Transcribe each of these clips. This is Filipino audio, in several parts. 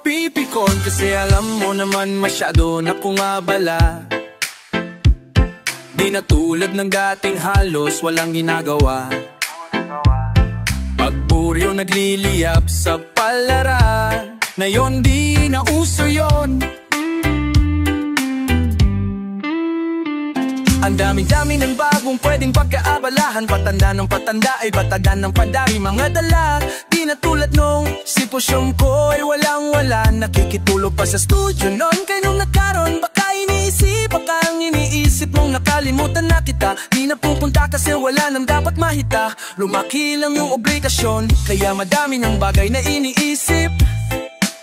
mapipikon, kasi alam mo naman masyado na kung abala. Di na tulad ng dating halos walang ginagawa. Pagburyo nagliliyap sa palaran, na yon di na uso yon. Ang dami-dami ng bagong pwedeng pagkaabalahan. Patanda ng patanda ay batagan ng padari mga dala. Di na tulad nung sitwasyon ko ay walang-wala. Nakikitulog pa sa studio noon, kay nung nagkaroon baka iniisip, baka ang iniisip mong nakalimutan na kita. Di na pupunta kasi wala nang dapat mahita. Lumaki lang yung obligasyon, kaya madami ng bagay na iniisip.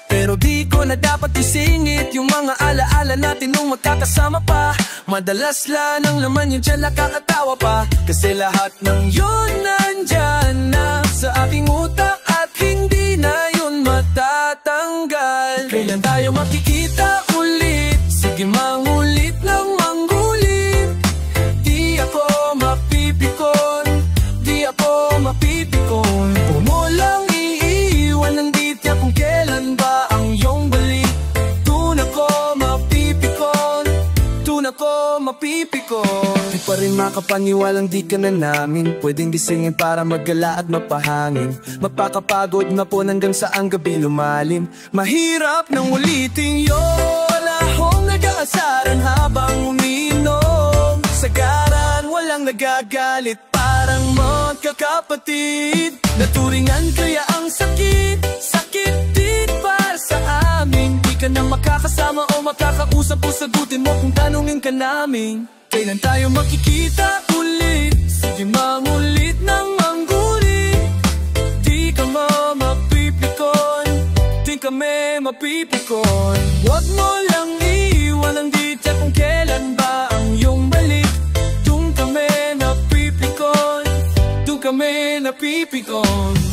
Pero di ko na dapat isingit yung mga alaala natin nung magkakasama pa. Madalas lang ang laman yun dyan nakakatawa pa, kasi lahat ng yun nandyan na sa aking utak at hindi na yun matatanggal. Kailan tayo makikita ulit? Sige mangulit lang mangulit. Di ako mapipikon, di ako mapipikon. Umulang iiwan ng ditya kung kailan ba ang iyong balik. Dun ako mapipikon, dun ako mapipikon. Di pa rin makapaniwalang di ka na namin pwedeng gisingin para maggala at mapahangin. Magpakapagod na po hanggang sa ang gabi lumalim. Mahirap nang ulitin yun. Wala akong nag-aasaran habang umiinom. Sagaran walang nagagalit, parang magkakapatid. Naturingan kaya ang sakit, sakit din para sa amin. Di ka na makakasama o makakausap o sagutin mo kung tanungin ka namin. Kailan tayo makikita ulit? Sige mangulit ng manggulit. Di ka mapipikon, di kami mapipikon. Huwag mo lang iwan ang ditya kung kailan ba ang iyong balik. Dun kami napipikon, dun kami napipikon.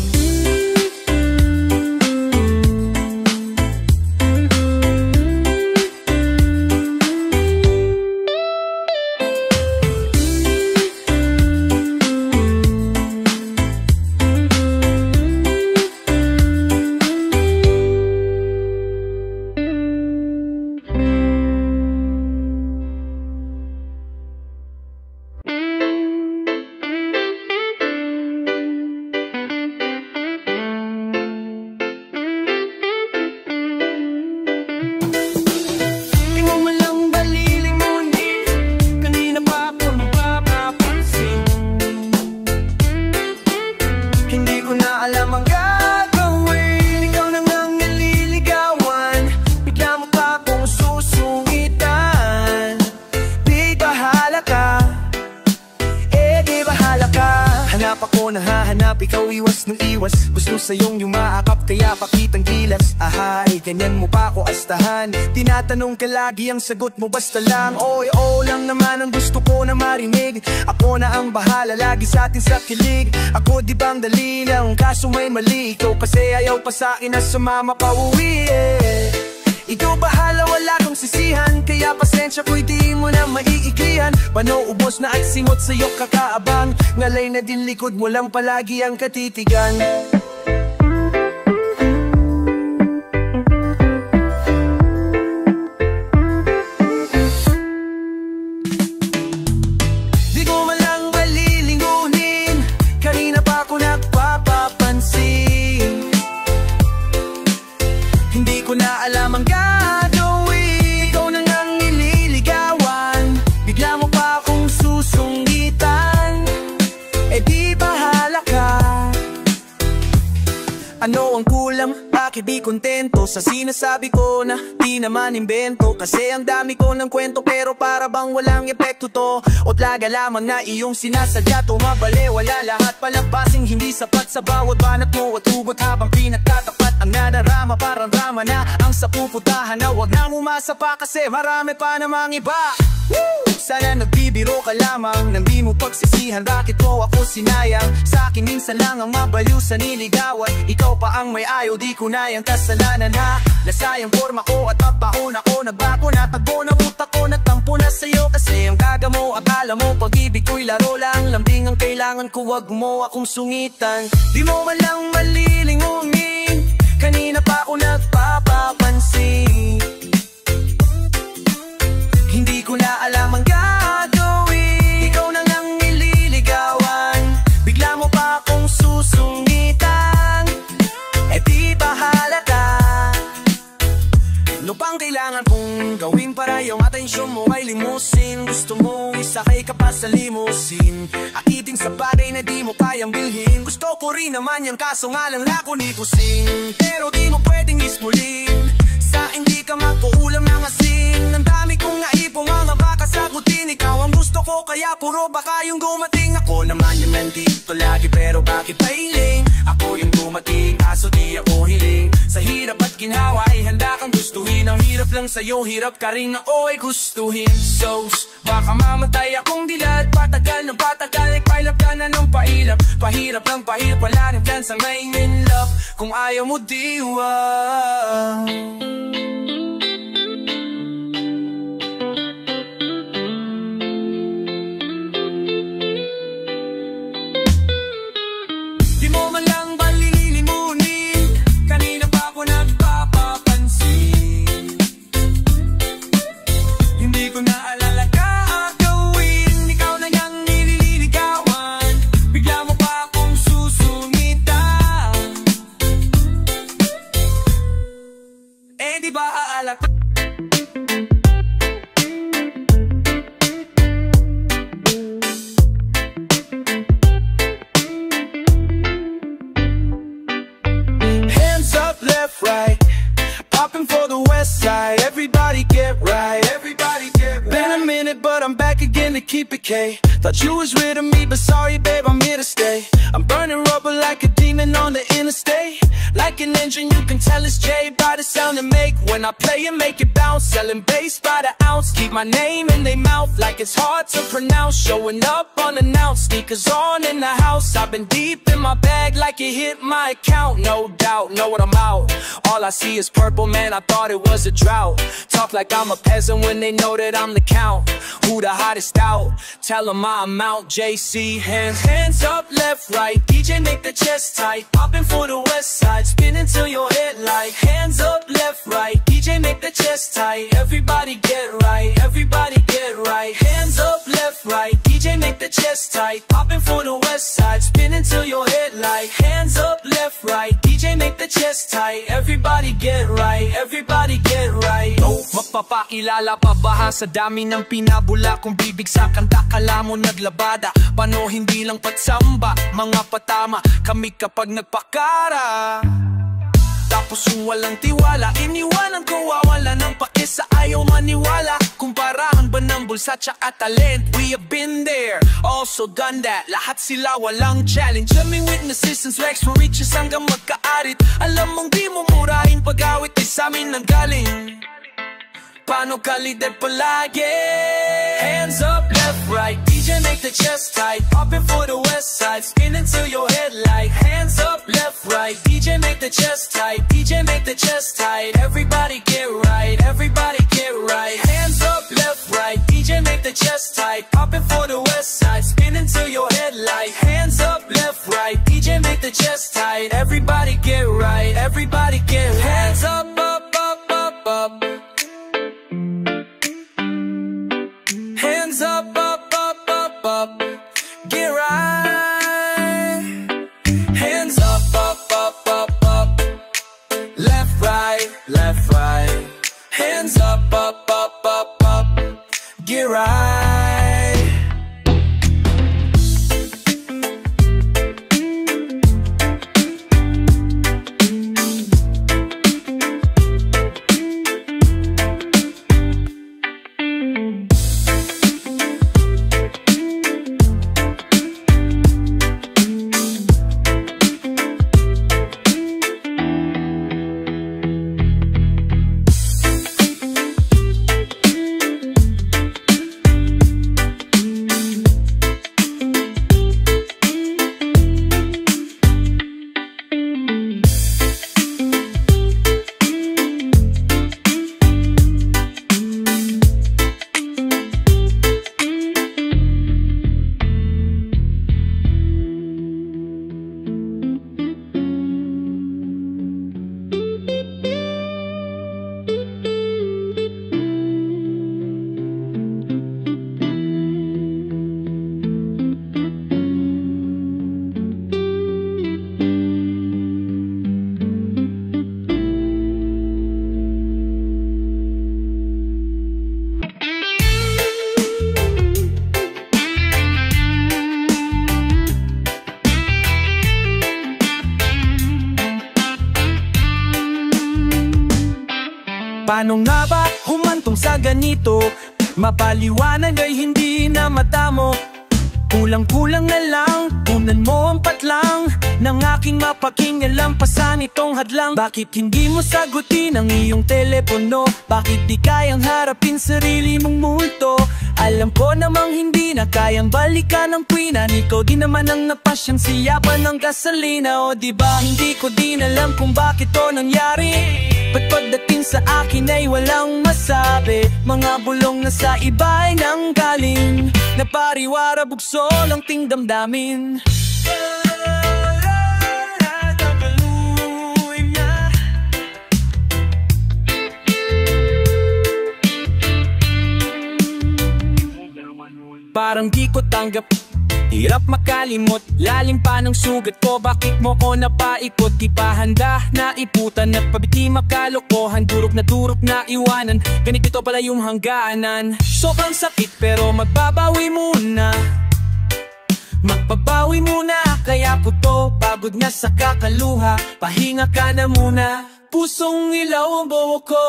Nahahanap, ikaw iwas ng iwas. Gusto sa'yong yumaakap, kaya pakitang gilas. Ahay, ganyan mo pa ako astahan. Tinatanong ka lagi, ang sagot mo basta lang oy, oo lang naman ang gusto ko na marinig. Ako na ang bahala lagi sa atin sa kilig. Ako di bang dali lang, kaso may mali. Ikaw kasi ayaw pa sa'kin na sumama pa uwi Ikaw bahala, wala kong sisihan. Kaya pasensya ko'y di mo na maiiklihan. Pano-ubos na at singot sa'yo kakaabang. Ngalay na din likod mo lang palagi ang katitigan. Di ko man lang malilingunin, kanina pa ako nagpapapansin. Hindi ko na alam ang gagawin. Ikaw na ngang nililigawan, bigla mo pa akong susungitan. Di bahala ka. Ano ang kulang? Bakit di kontento sa sinasabi ko na di naman imbento? Kasi ang dami ko ng kwento pero para bang walang epekto to. O tlaga lamang na iyong sinasadya. Tumabali, wala lahat palagpasing hindi sapat sa bawat banat mo at hugot habang pinagtatapat ang nadarama. Parang drama na ang sa puputahan na wag nang umasa pa kasi marami pa namang iba. Sana nagbibiro ka lamang nang di mo pagsisihan. Bakit mo ako sinayang? Sa akin minsan lang ang mabaliw sa niligawan. Ikaw pa ang may ayaw, di ko na yung kasalanan ha. Nasayang forma ko at pagbaon ako. Nagbago na tagbo na utak ko. Nagtampo na sa'yo kasi ang gaga mo. Akala mo pag-ibig ko'y laro lang. Lambing ang kailangan ko, wag mo akong sungitan. Di mo man lang malilingunin, kanina pa ako nagpapapa ang kailangan kong gawin para yung atensyon mo ay limusin? Gusto mo isakay ka pa sa limusin, akiting sa bagay na di mo kayang bilhin. Gusto ko rin naman yan kaso nga lang lako ni kusing, pero di mo pwedeng ismulin sa hindi ka magpuulam ng asin. Ang dami kong naipong mga baka sagutin, ikaw ang gusto ko kaya puro baka yung gumating. Ako naman yung nandito lagi pero bakit pailing? Ako yung dumating kaso di ako hiling. Sa hirap at ginhawa ay handa kang gustuhin. Ang hirap lang sa'yo, hirap ka rin ako ay gustuhin. So, baka mamatay akong dilad, patagal ng patagal, ipailap ka na ng pailap. Pahirap lang pahirap, wala rin plan sa ngayon in love. Kung ayaw mo diwa. Di mo man lang balilimunin, kanina pa ako nagpapapansin. Hindi ko naalala ka gawin, ikaw na niyang nililigawan. Bigla mo pa akong susungitan. Eh di ba aalala ka? Left, right, popping for the west side. Everybody get right, everybody get right. Been a minute but I'm back again to keep it K. Thought you was rid of me but sorry babe, I'm here to stay. I'm burning rubber like a demon on the interstate. Like an engine you can tell it's J by the sound it make. When I play it make it bounce, selling bass by the ounce. Keep my name in their mouth like it's hard to pronounce. Showing up unannounced, sneakers on in the house. I've been deep in my bag like it hit my account. No doubt, know what I'm out. All I see is purple, man, I thought it was a drought. Talk like I'm a peasant when they know that I'm the count. Who the hottest out? Tell them I'm out. JC, hands up, left, right. DJ make the chest tight. Popping for the west side, spinning till your head like. Hands up, left, right. DJ make the chest tight. Everybody get right, everybody get right. Hands up, left, right. DJ make the chest tight. Popping for the west side, spinning till your head like. Hands up, left, right. DJ make the chest tight. Everybody get right, everybody get right. Oh, mapapakilala pa ba sa dami ng pinabula? Kung bibig sa kanta, kala mo naglabada. Pano hindi lang patsamba, mga patama kami kapag nagpakara. Tapos yung walang tiwala, iniwanan ko wawala ng pake sa ayaw maniwala. Kumparahan ba ng bulsa tsaka talent? We have been there, also done that. Lahat sila walang challenge. Laming witnesses since Rex for riches hanggang magkaarit. Alam mong di mo murahin pag-awit ay sa'min nang galing. Paano ka leader palagi? Hands up, left, right. DJ make the chest tight. Popping for the west side, spinning till your head like. Hands up, left, right. DJ make the chest tight. DJ make the chest tight. Everybody get right, everybody get right. Hands up, left, right. DJ make the chest tight. Popping for the west side, spinning till your head like. Hands up, left, right. DJ make the chest tight. Everybody get right, everybody get right. Hands up, up, up, up, up. Hands up, up, up, up, up. Get right. Hands up, up, up, up, up. Left, right, left, right. Hands up, up, up, up, up. Get right. Paano nga ba humantong sa ganito? Mapaliwanag ay hindi na matamo. Kulang-kulang na lang, punan mo ang patlang ng aking mapakingalampasan itong hadlang. Bakit hindi mo sagutin ang iyong telepono? Bakit di kayang harapin sarili mong multo? Alam ko namang hindi na kayang balikan ang kwinan. Ikaw din naman ang napasyang siyapan ng gasolina. O diba hindi ko din alam kung bakit to nangyari? Ba't pagdating sa akin ay walang masabi? Mga bulong na sa iba ay nanggaling, na pariwara bugso lang ting damdamin. Parang di ko tanggap, hirap makalimot, lalim pa ng sugat ko. Bakit mo ko napaikot? Di pa handa na iputan at pabiti makalokohan. Durok na iwanan, ganito pala yung hangganan. Sobrang sakit pero magbabawi muna, magbabawi muna. Kaya puto, pagod na sa kakaluha, pahinga ka na muna. Pusong ilaw ang buhok ko,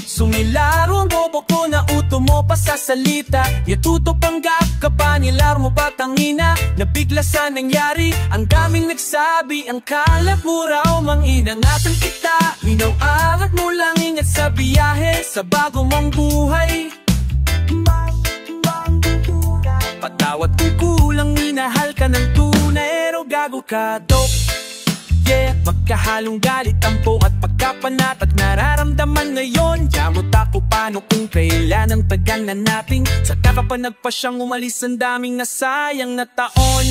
sumilaro ang bobo ko na uto mo pa sa salita. Yatuto panggap ka pa, nilar mo ba tangina? Nabigla sa nangyari, ang daming nagsabi, ang kalap mo raw mang inangatan kita. Inaw-angat mo lang, ingat sa biyahe, sa bago mong buhay. Patawad kung kulang, minahal ka ng tunay, pero gago ka dok. Yeah, magkahalong galit, tampo at pagkapanat at nararamdaman ngayon. Yamot ako paano kung kailan ang tagal na nating saka pa nagpa siyang umalis, ang daming nasayang na taon.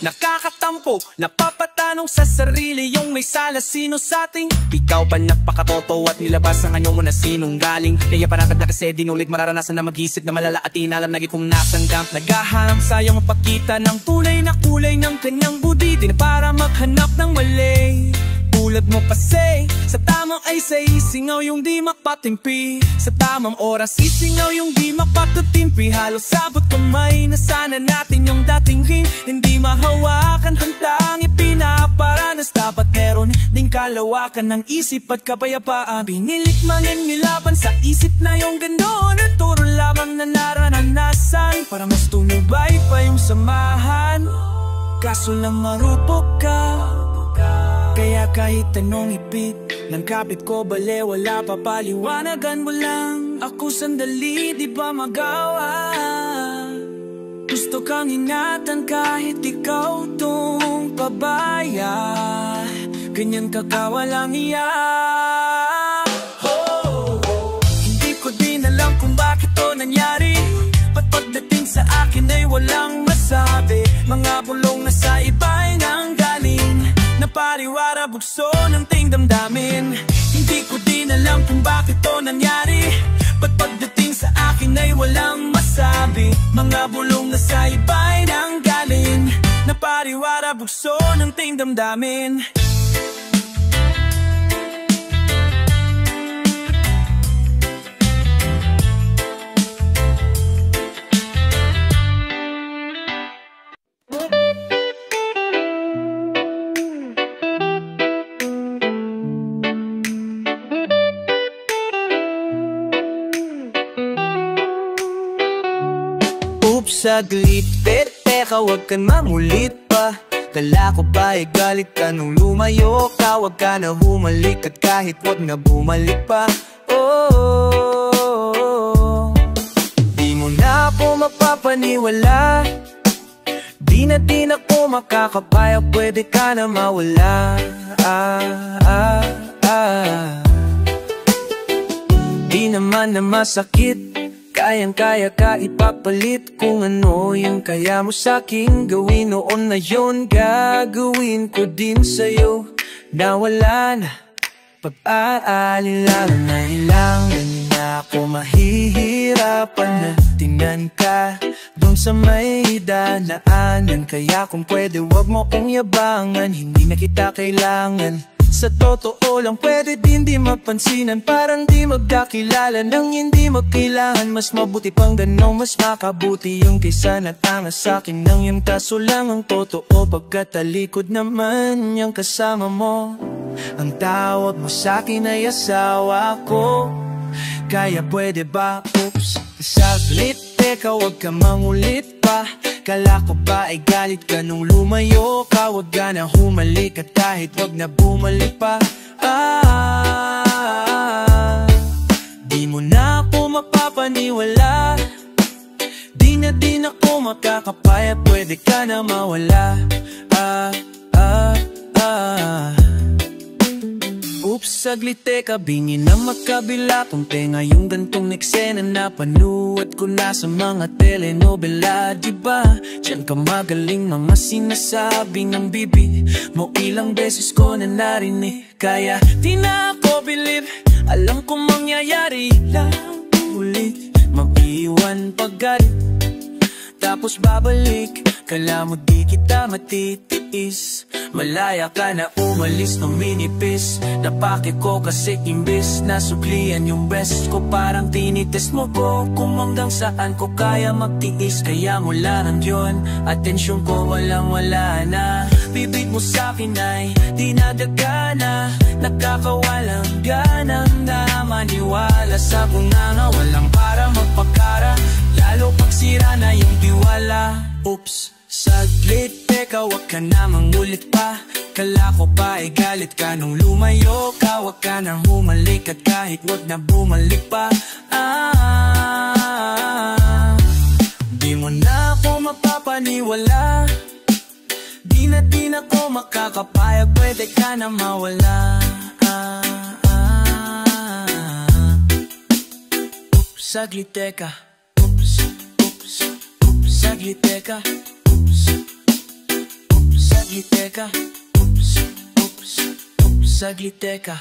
Nakakatampo, napapatanong sa sarili yung may sala, sino sa ating? Ikaw ba napakatoto at nilabas ang anyo mo na sinunggaling? Kaya panakad na kasi dinulit mararanasan na mag-isip na malala at inalam lagi kung nasan ka. Naghahanap sayang mapakita ng tunay na kulay ng kanyang budi, di na para maghanap ng mali. Tulad mo kasi, sa tamang ay sa isingaw yung di mapatimpi. Sa tamang oras isingaw yung di mapatutimpi. Halos sabot kamay na sana natin yung dating ring hindi mahawakan, hantang ipinaparanas. Dapat meron ding kalawakan ng isip at kapayapaan. Binilikmanin nilaban sa isip na yung gano'n at turo lamang na naranasan, para mas tumibay pa yung samahan. Kaso lang marupok ka, kaya kahit anong ipit ng kapit ko bale, wala pa paliwanagan mo lang ako sandali, di ba magawa? Gusto kang ingatan kahit ikaw tong pabaya, ganyan kakawalang iya. Hindi ko din alam kung bakit to nangyari. Ba't pagdating sa akin ay walang masabi? Mga bulong na sa iba'y nanggaling, na pariwara bugso ng ting damdamin. Hindi ko din alam kung bakit to nangyari. Ba't pagdating sa akin ay walang masabi? Mga bulong na sa iba'y nanggaling, na pariwara bugso ng ting damdamin. Saglit, teka, wag kang mamulit pa. Kala ko ba ay galit ka nung lumayo ka? Wag ka na humalik at kahit wag na bumalik pa. Di mo na ako mapapaniwala, di na din ako makakapaya, pwede ka na mawala. Di naman na masakit, kayang-kaya ka ipapalit kung ano yung kaya mo sa'king gawin noon na yun. Gagawin ko din sa'yo na wala na pag-aalilangan, na ilangan na ako mahihirapan na tingnan ka dun sa may danaanan. Kaya kung pwede wag mo kong yabangan, hindi na kita kailangan. Sa totoo lang pwede din di mapansinan, parang di magkakilala nang hindi magkailangan. Mas mabuti pang gano'n, mas makabuti yung kaysa natanga sa'kin nang yung kaso lang ang totoo. Pagkatalikod naman yung kasama mo, Ang tawag mo sa'kin ay asawa ko. Kaya pwede ba, oops, saglit, teka wag ka mangulit pa. Kala ko ba ay galit ka nung lumayo ka? Wag ka na humalik at kahit wag na bumalik pa. Di mo na ako mapapaniwala. Di na din ako makakapaya, pwede ka na mawala. Oops, saglit teka, bingi na magkabila. Kung tenga yung gantong eksena na panuwad ko na sa mga telenovela, diba? Diyan ka magaling mga sinasabi ng bibi mo, ilang beses ko na narinig. Kaya di na ako believe, alam ko mangyayari lang ulit. Mag-iwan paggalit, tapos babalik. Kala mo di kita matitiis, malaya ka na umalis ng minipis. Napake ko kasi imbis na suklian yung best ko, parang tinitest mo ko kung hanggang saan ko kaya magtiis. Kaya mula nang yun, atensyon ko walang wala na. Bibig mo sa'kin ay dinadaga na, nakakawalang ganang na maniwala sa bunganga. Walang para magpakara, lalo pag sira na yung tiwala. Oops, saglit, teka wag ka na mangulit pa. Kala ko pa ay galit ka nung lumayo ka. Wag ka nang humalik at kahit wag na bumalik pa. Di mo na ako mapapaniwala. Di na din ako makakapaya, pwede ka na mawala. Oops, saglit, teka. Saglit teka, oops, oops, saglit teka, oops, oops, oops, saglit teka.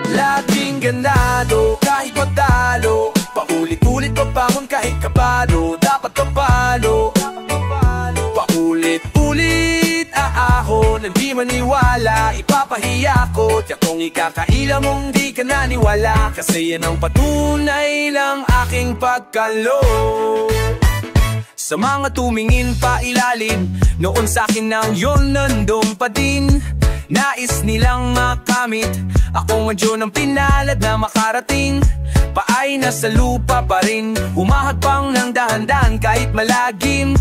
Laging ganado kahit matalo, paulit-ulit pabangon kahit kabado. Dapat kapalo, paulit-ulit aahon. Hindi maniwala, ipapahiya ko. Tiyak kong ikakaila mong di ka naniwala, kasi yan ang patunay ng aking pagkalo. Sa mga tumingin pa ilalim, noon sa'kin nang yon nandun pa din. Nais nilang makamit ako ngayon ang pinalad na makarating. Paay nasa lupa pa rin, humahagpang ng dahan-dahan kahit malagim.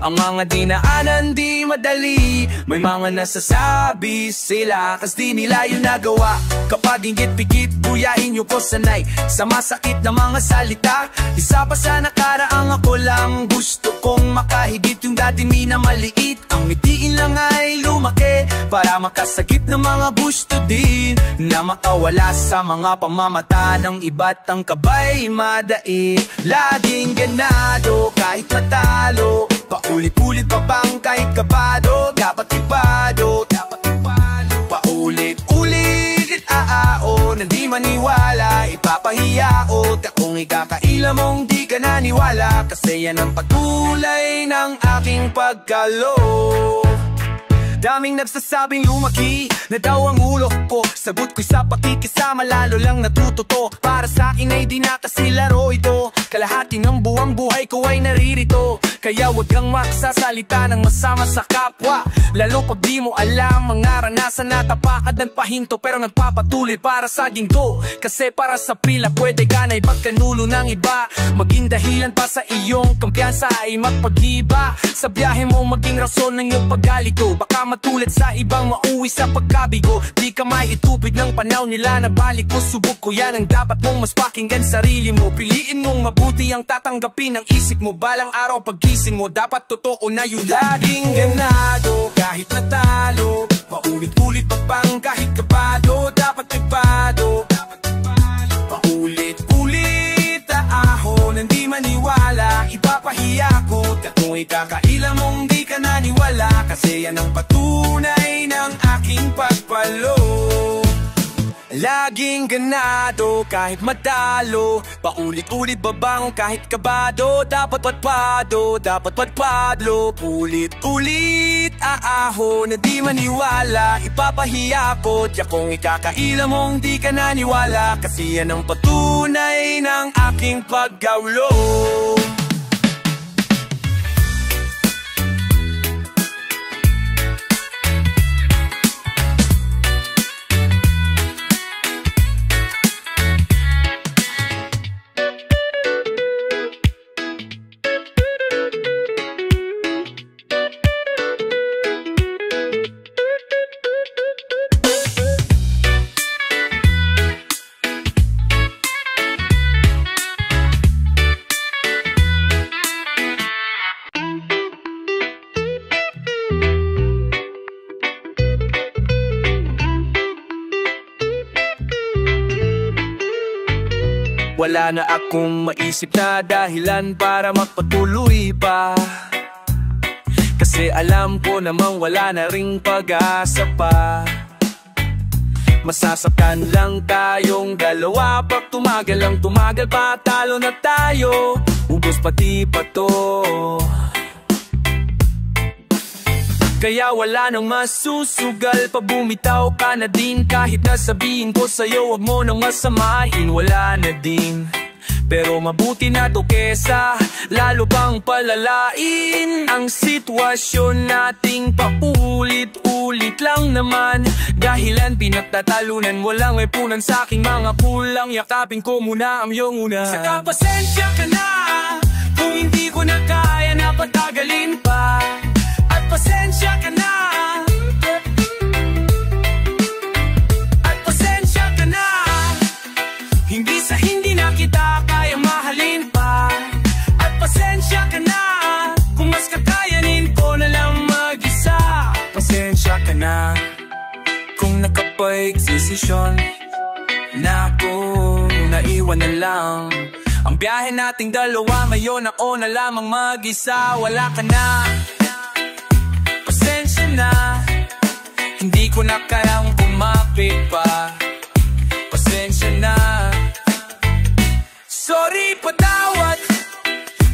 Ang mga dinaanan di madali, may mga nasasabi sila kas di nila yun nagawa. Kapag inggit-pigit, buyahin nyo ko sanay sa masakit na mga salita. Isa pa sa nakaraang ako lang gusto kong makahigit yung dating minamaliit. Ang mitiin lang ay lumaki para makasagip ng mga gusto din na makawala sa mga pamamata ng iba't ang kabay madai. Laging ganado kahit matalo, paulit-ulit pa bang kahit kabado. Dapat ipado, paulit-ulit aao. Nandi maniwala, ipapahiya o takong ikakaila mong di ka naniwala, kasi yan ang pagkulay ng aking pagkalo. Daming nagsasabing lumaki na daw ang ulo ko. Sagot ko'y sa pakikisama, lalo lang natututo. Para sa akin ay di na kasi laro ito. Kalahati ng buwang buhay ko ay naririto. Kaya wag kang maksasalita ng masama sa kapwa, lalo pag di mo alam ang naranasan na tapakad ng pahinto. Pero nagpapatuloy para sa ginto, kasi para sa pila pwede ka na ipagkanulo ng iba. Maging dahilan pa sa iyong kumpiyansa ay magpag-iba. Sa biyahe mo maging rason ng iyong paggalito. Baka matulad sa ibang mauwi sa pagkabigo. Di ka may itupid ng panaw nila na balik mo. Subok ko yan ang dapat mong mas pakinggan sarili mo. Piliin mong mabuti ang tatanggapin ng isip mo. Balang araw pagising mo dapat totoo na yun. Laging ganado kahit natalo, paulit-ulit pa bang kahit kabado. Dapat ipado, paulit-ulit aahon. Hindi maniwala, ipapahiya ko. Kung ikakaila mong di ka naniwala, kasi yan ang patunay ng aking pagpalo. Lagi maging ganado kahit matalo. Paulit-ulit babangon kahit kabado. Dapat patpado, dapat patpadlo. Ulit-ulit aaho na di maniwala. Ipapahiya ko, tiyak kong ikakaila mong di ka naniwala. Kasi yan ang patunay ng aking paggawlo. Wala na akong maisip na dahilan para magpatuloy pa. Kasi alam ko namang wala na ring pag-asa pa. Masasaktan lang tayong dalawa. Pag tumagal lang tumagal pa, talo na tayo. Ubos pati pa to. Kaya wala nang masusugal pa, bumitaw ka na din. Kahit nasabihin ko sa'yo wag mo nang masamahin, wala na din. Pero mabuti na to kesa lalo pang palalain ang sitwasyon nating paulit-ulit lang naman. Dahilan pinagtatalunan, walang may punan sa aking mga kulang. Yakapin ko muna ang iyong una. Saka pasensya ka na kung hindi ko na kaya na patagalin pa. Pasensya ka na. At pasensya ka na. Hindi sa hindi na kita kaya mahalin pa. At pasensya ka na kung mas kakayanin ko na lang mag-isa. Pasensya ka na kung nakapag-desisyon na ako naiwan na lang. Ang biyahe nating dalawa ngayon, ako na lamang mag-isa. Wala ka na, na hindi ko na kayang bumapit pa. Pasensya na. Sorry, patawad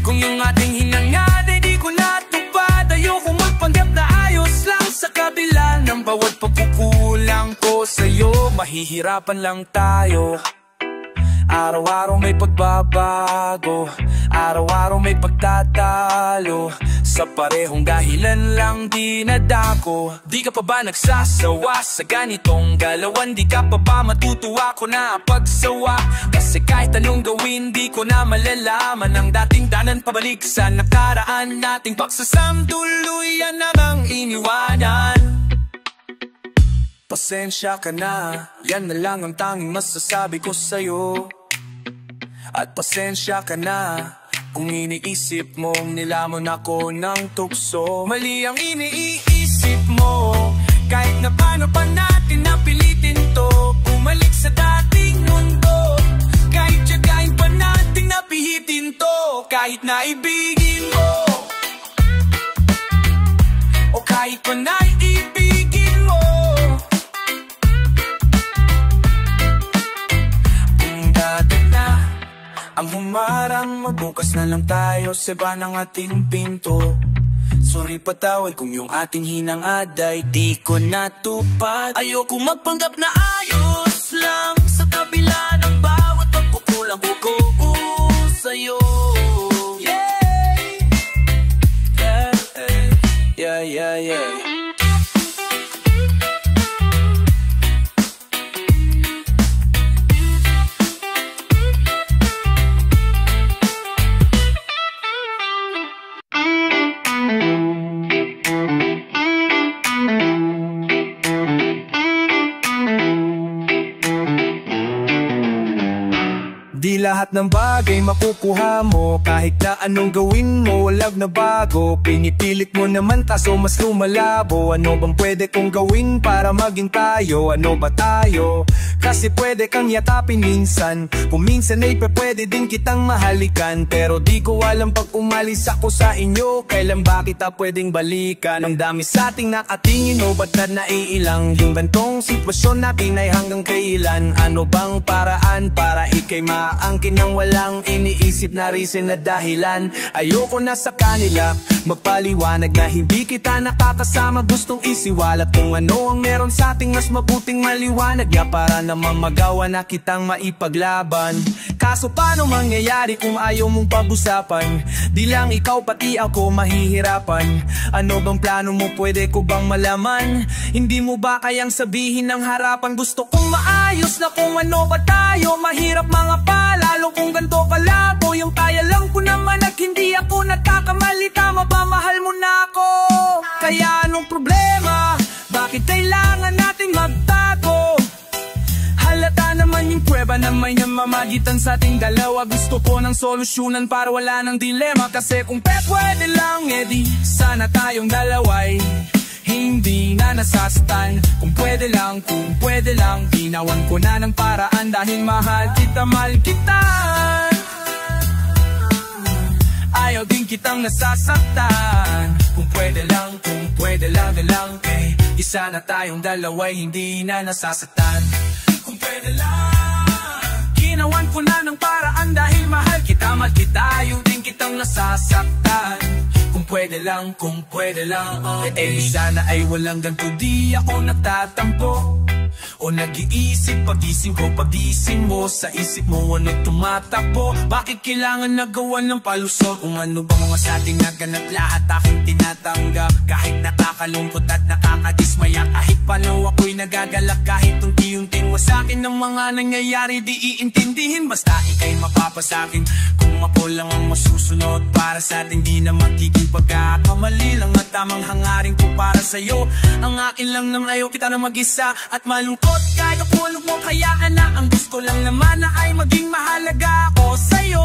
kung yung ating hinangad ay di ko natupad. Ayoko magpanggap na ayos lang sa kabila ng bawat pagkukulang ko sa'yo. Mahihirapan lang tayo. Araw-araw may pagbabago, araw-araw may pagtatalo. Sa parehong dahilan lang dinadako. Di ka pa ba nagsasawa sa ganitong galawan? Di ka pa ba matutuwa ko na pagsawa? Kasi kahit anong gawin di ko na malalaman ang dating danan pabalik sa nakaraan nating pagsasam. Tuluyan namang iniwanan. Pasensya ka na, yan na lang ang tanging masasabi ko sa'yo. At pasensya ka na kung iniisip mong nilamon ako ng tukso. Mali ang iniisip mo, kahit na paano pa natin napilitin to. Bumalik sa dating mundo, kahit tiyagain pa natin napihitin to. Kahit na ibigin mo, o kahit pa na ibigin mo. Kung dati na ang humarang, magbukas na lang tayo sa iba ng ating pinto. Sorry, patawad kung yung ating hinangad ay di ko natupad. Ayoko magpanggap na ayos lang sa kabila ng bawat pagkukulang ko sa'yo. Yeah, yeah, yeah, yeah. Lahat ng bagay makukuha mo, kahit na anong gawin mo, walang na bago. Pinipilit mo naman kaso mas lumalabo. Ano bang pwede kong gawin para maging tayo? Ano ba tayo? Kasi pwede kang yakapin minsan, kung minsan ay pwede din kitang mahalikan. Pero di ko alam pag umalis ako sa inyo, kailan ba kita pwedeng balikan? Ang dami sa ating nakatingin, o ba't na naiilang? Yung gantong sitwasyon natin ay hanggang kailan? Ano bang paraan para ikay maangkin nang walang iniisip na reason na dahilan? Ayoko na sa kanila magpaliwanag na hindi kita nakakasama. Gustong isiwalat kung ano ang meron sa ating mas mabuting maliwanag ya, para naman magawa na kitang maipaglaban. Kaso paano mangyayari kung ayaw mong pag-usapan? Di lang ikaw pati ako mahihirapan. Ano bang plano mo, pwede ko bang malaman? Hindi mo ba kayang sabihin ng harapan? Gusto kong maayos na kung ano ba tayo. Mahirap mga palalo kung ganito kalabo. Yung kaya lang ko naman at hindi ako nagkakamali. Tama ba, mahal mo na ako? Kaya anong problema? Bakit kailangan natin magtago? Halata naman yung prueba na may namamagitan sa ating dalawa. Gusto ko ng solusyonan para wala ng dilema. Kasi kung pwede lang, edi sana tayong dalaway hindi na nasastan. Kung pwede lang, ginawan ko na ng paraan. Dahil mahal kita, mahal kita. Ayaw din kitang nasasaktan. Kung pwede lang, eh isa na tayong dalaway hindi na nasasaktan. Kung pwede lang, ginawan ko na ng paraan. Dahil mahal kita, ayaw din kitang nasasaktan. Kung pwede lang, eh sana ay walang ganito. Di ako natatampo o nag-iisip, pagising ko, pagising mo. Sa isip mo ano tumatakbo? Bakit kailangan nagawa ng palusot? Kung ano ba mga sa ating naganap, lahat aking tinatanggap. Kahit nakakalungkot at nakakadismaya, kahit paano ako'y nagagalak. Kahit unti-unting wasakin ng mga nangyayari, di iintindihin. Basta ika'y mapapasakin. Kung ako lang ang masusunod para sa atin, di na magiging pagkakamali lang at tamang hangarin ko para sa'yo. Ang akin lang nang ayaw kita na mag-isa at malungkot. Kahit kapulog mo kayaan na, ang gusto lang naman na ay maging mahalaga ako sa'yo.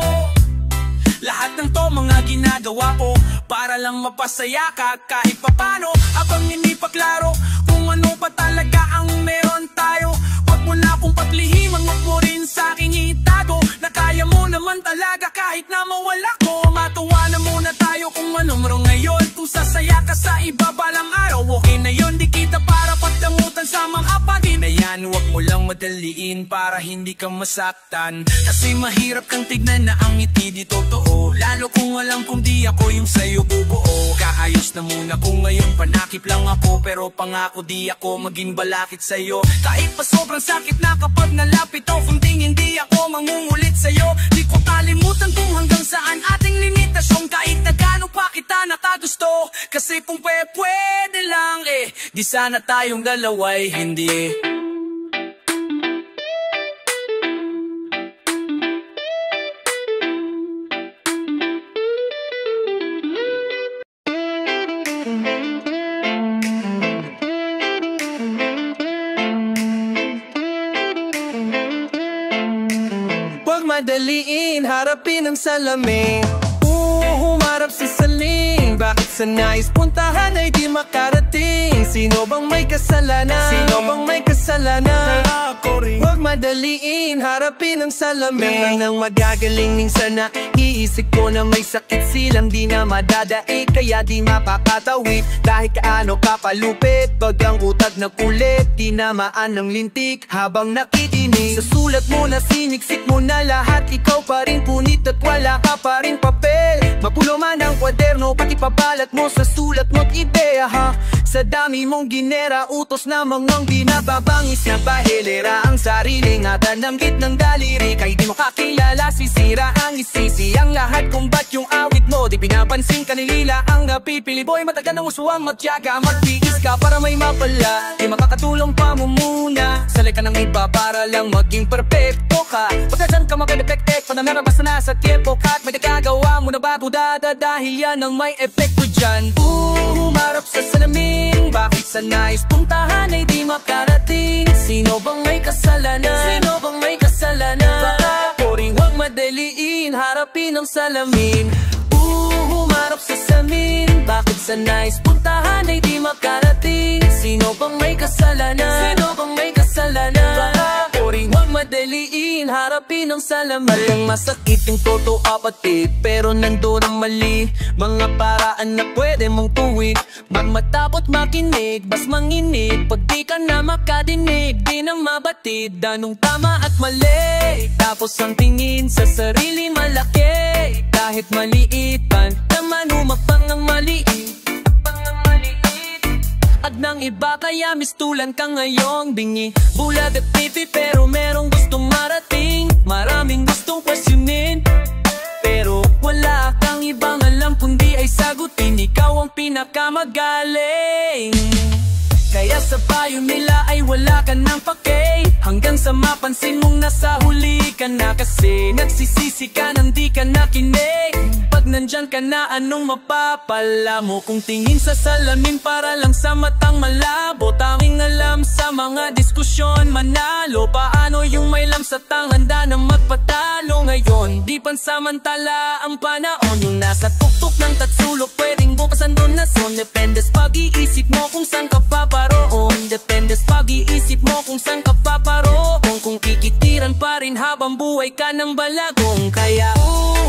Lahat ng to mga ginagawa ko para lang mapasaya ka kahit papano. Abang hindi pa klaro kung ano pa talaga ang meron tayo. Huwag mo na akong paglihiman, huwag mo rin sa'king itago na kaya mo naman talaga kahit na mawala ko. Matuwa na muna tayo kung anong meron ngayon. Kung sasaya ka sa iba balang araw, okay na yun. Di kita para pagdangutan sa mga pagin. Ayan, huwag mo lang madaliin para hindi ka masaktan. Kasi mahirap kang tignan na ang ngiti di totoo. Lalo kung alam kung di ako yung sa'yo bubuo. Kaayos na muna kung ngayon panakip lang ako. Pero pangako di ako maging balakit sa'yo. Kahit pa sobrang sakit na kapag nalapit o kunting hindi ako mangungulit sa'yo. Di ko kalimutan kung hanggang saan ating limitasyon. Kahit na gano'n pa kita nakagusto. Kasi kung pwede lang eh, di sana tayong dalaway hindi. Madaliin, harapin ang salamin. Humarap sa saling. Bakit sa nais puntahan ay di makarating? Sino bang may kasalanan? Sino bang may kasalanan? Huwag madaliin, harapin ang salamin. Nang magagaling minsan na iisip ko na may sakit silang di na madadaig. Kaya di mapapatawid dahil kaano kapalupit. Pag ang utak na kulit, di namaan ng lintik habang nakikinig. Sa sulat mo na siniksik mo na lahat, ikaw pa rin punit at wala ka pa rin papel. Mapulo man ang kwaderno, pati pabalat mo sa sulat mo't ideya ha. Sa dami mong ginera, utos na mangang binababangis na bahilera. Ang sarili nga tananggit ng daliri, kay di mo kakilala, sisira ang isisi. Ang lahat kung ba't yung awit mo, di pinapansin ka nilila. Ang napipili boy, matagal ng uswang matyaga. Magtiis ka para may mapala, di makakatulong pa mo muna. Salay ka ng iba para lang maging perfecto ka. Pagkasan ka makidepek-ek, pananarabas na sa tiempo ka. May nagagawa mo na bago dada, dahil yan ang may epekto dyan. Humarap sa salamin, bakit sa nais puntahan ay di makarating? Sino bang may kasalanan? Sino bang may kasalanan? Baka po rin huwag madali ng salamin. Humarap sa salamin, bakit sa nais puntahan ay di makarating? Sino bang may kasalanan? Sino bang may kasalanan? Baka o rin huwag madaliin, harapin ang salamin. Malang masakit yung totoo apatid, pero nandun ang mali. Mga paraan na pwede mong tuwid, matapot makinig, bas manginig. Pag di ka na makadinig, di na mabatid anong tama at mali. Tapos ang tingin sa sarili malaki, kahit maliitan naman humapang ang maliit. At ng iba kaya mistulan ka ngayong bingi, bulag at pipi, pero merong gustong marating. Maraming gustong questionin, pero wala kang ibang alam kundi ay sagutin. Ikaw ang pinakamagaling, kaya sa payo nila ay wala ka ng pake. Hanggang sa mapansin mong nasa huli ka na, kasi nagsisisi ka nang di ka nakinig. Pag nandyan ka na, anong mapapala mo? Kung tingin sa salamin para lang sa matang malabo, tanging alam sa mga diskusyon manalo. Paano yung may lam sa handa na magpatalo? Ngayon di pansamantala ang panahon, yung nasa tuktok ng tatsulok pwedeng bukasan doon na son. Dependes pag-iisip mo kung saan ka paparoon. Dependes pag-iisip mo kung saan ka paparoon. Kung kikitiran pa rin habang buhay ka ng balagong. Kaya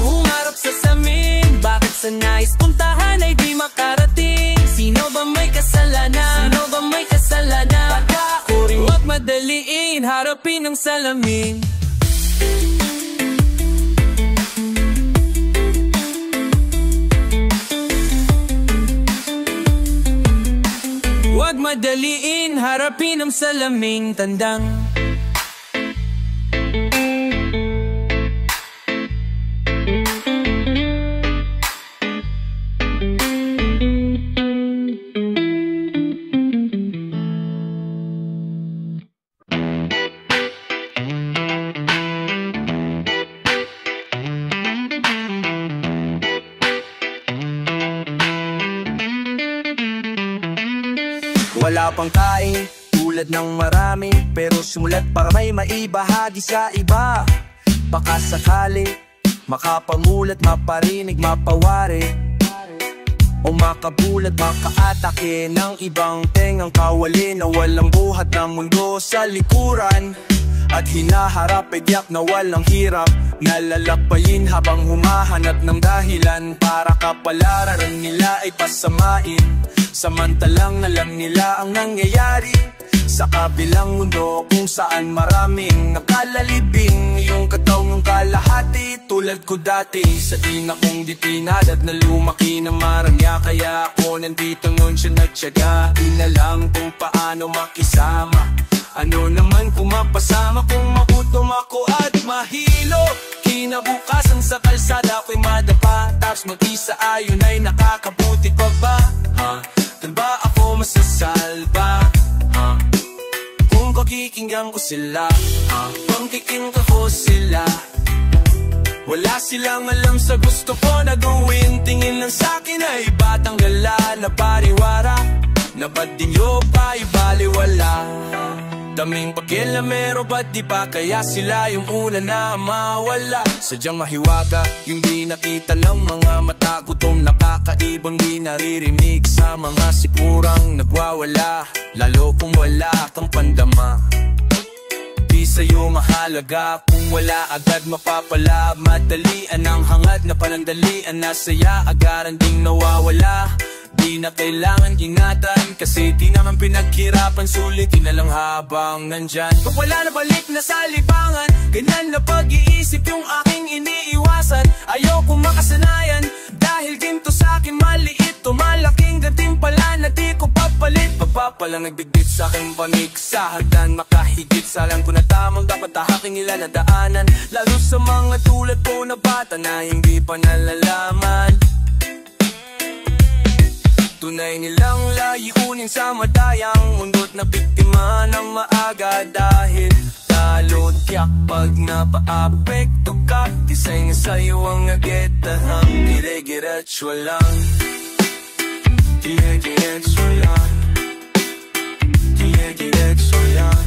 humarap sa salamin, bakit sa nais puntahan ay di makarating? Sino ba may kasalanan? Sino ba may kasalanan? Baka o rin huwag madaliin, harapin ang salamin. Huwag madaliin, harapin ang salaming tandang. Wala pang kain, tulad ng marami, pero sumulat para may maibahagi sa iba. Baka sakali, makapamulat, maparinig, mapawari, o makabulat, makaatake ng ibang tengang kawali na walang buhat ng mundo sa likuran. At hinaharap ay diyak na walang hirap, nalalakbayin habang humahanap ng dahilan para kapalaran nila ay pasamain. Samantalang alam nila ang nangyayari sa kabilang mundo, kung saan maraming nakalalibing. Yung katawang kalahati tulad ko dati, sa ina kong di pinadad na lumaki na marangya. Kaya ako nandito nun siya nagtyaga, di na lang kung paano makisama. Ano naman kung mapasama, kung magutom ako at mahilo. Kinabukasan sa kalsada ako'y madapa, tapos mag-isa ayon ay nakakabuti pa ba? Tan ba ako masasalba? Kung pakikinggan ko sila, pangkikinggan ko sila. Wala silang alam sa gusto ko na gawin. Tingin lang sa'kin ay batang gala na pariwara, na ba't di nyo pa ibaliwala? Daming pakialamero, ba't di pa kaya sila yung una na mawala? Sadyang mahiwaga yung di nakita ng mga mata, gutom nakakaibang di naririnig sa mga sikurang nagwawala. Lalo kung wala kang pandama, di sa'yo mahalaga kung wala agad mapapala. Madalian ang hangad na panandalian, nasaya agaran ding nawawala. Di na kailangan ingatan, kasi di naman pinaghirapan, sulitin na lang habang nandyan. Pag wala na balik na sa libangan, ganyan na pag-iisip yung aking iniiwasan. Ayokong makasanayan, dahil ginto sa'kin maliit o malaking gantimpala na di ko papalit. Pagpapalang nagbigdit sa'king panig sa hagdan, makahigit sa alam ko na tamang dapat aking nila na daanan. Lalo sa mga tulad ko na bata na hindi pa nalalaman. Tunay nilang layunin sa madayang mundo't na biktima ng maaga. Dahil talo tiyak pag napaapekto ka, isay nga sa'yo ang agitahang dire-giretso lang. Dire-giretso lang, dire-giretso lang.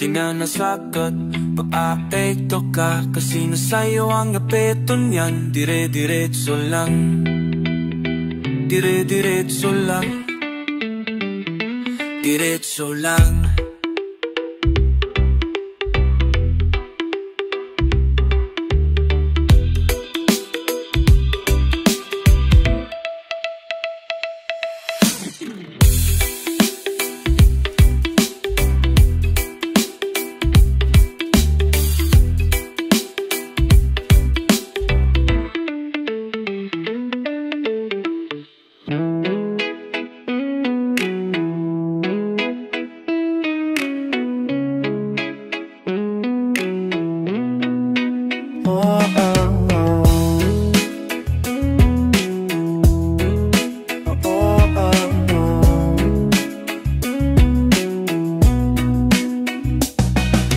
di na nasagot. Paapekto ka kasi nasa'yo ang apeto niyan. Dire-diretso lang, dire-diretso lang, diretso lang.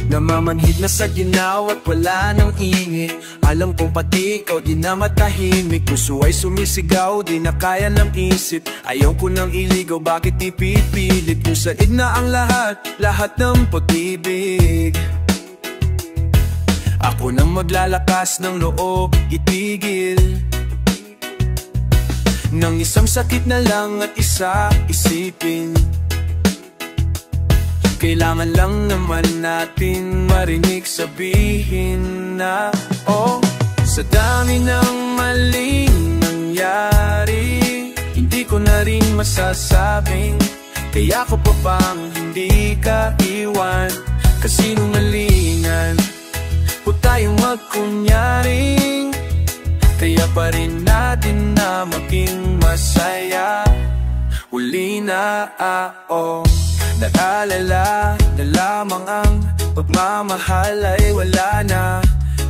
Namamanhid na sa ginaw at wala nang ingit. Alam kong pati ikaw di na matahimik. Puso ay sumisigaw, di na kaya ng isip. Ayaw ko nang iligaw, bakit ipipilit? Kung said na ang lahat, lahat ng pag-ibig. Ako nang maglalakas ng loob, itigil nang isang sakit na lang at isa isipin. Kailangan lang naman natin marinig sabihin na oh, sa dami ng maling nangyari, hindi ko na rin masasabing kaya ko pa bang hindi ka iwan. Kasinungalingan o tayong magkunyaring kaya pa rin natin na maging masaya. Uli na ako nag-alala na lamang ang pagmamahal ay wala na.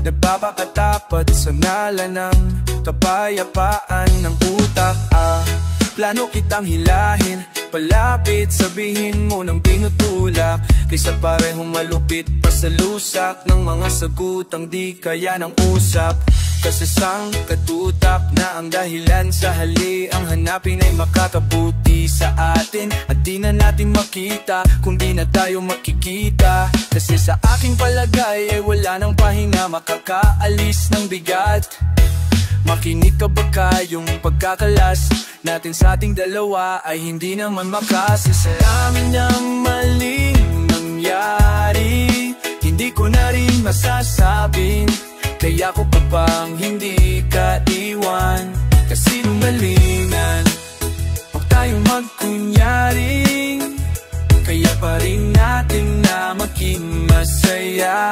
Nagpapakatapat sa ngalan ng kapayapaan ng utak. Plano kitang hilahin, palapit sabihin mo ng tinutulak, kaysa parehong malupit pa sa lusak ng mga sagutang di kaya ng usap. Kasi sang katutak na ang dahilan sa hali, ang hanapin ay makakabuti sa atin. At di na natin makita kung di na tayo makikita. Kasi sa aking palagay ay wala nang pahinga, makakaalis ng bigat. Makinig ka baka yung pagkakalas natin sa ating dalawa ay hindi naman makasi. Sa dami ng maling nangyari, hindi ko na rin masasabing kaya ko pa bang hindi ka iwan. Kasinungalingan, huwag tayong magkunyaring kaya pa rin natin na maging masaya.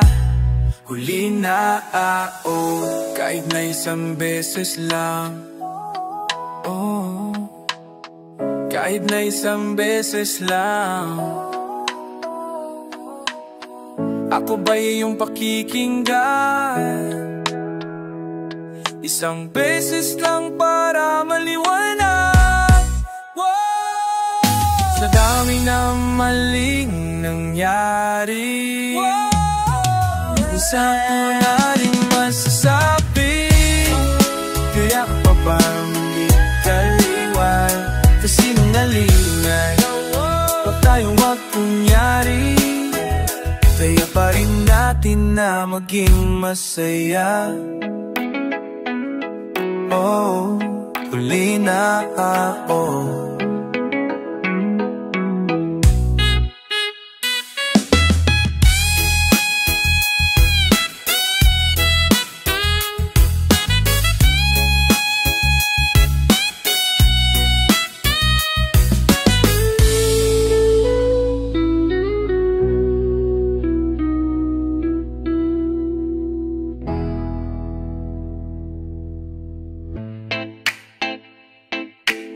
Huli na ako, kahit na isang beses lang. Oh, kahit na isang beses lang. Ako ba'y iyong pakikinggan? Isang beses lang para maliwanag. Sa dami ng maling nangyari, saan ko na rin masasabi kaya ka pa bang di kaliwan. Kasinungalingan, huwag tayong magkunyari kaya pa rin natin na maging masaya. Oh, huli na ako.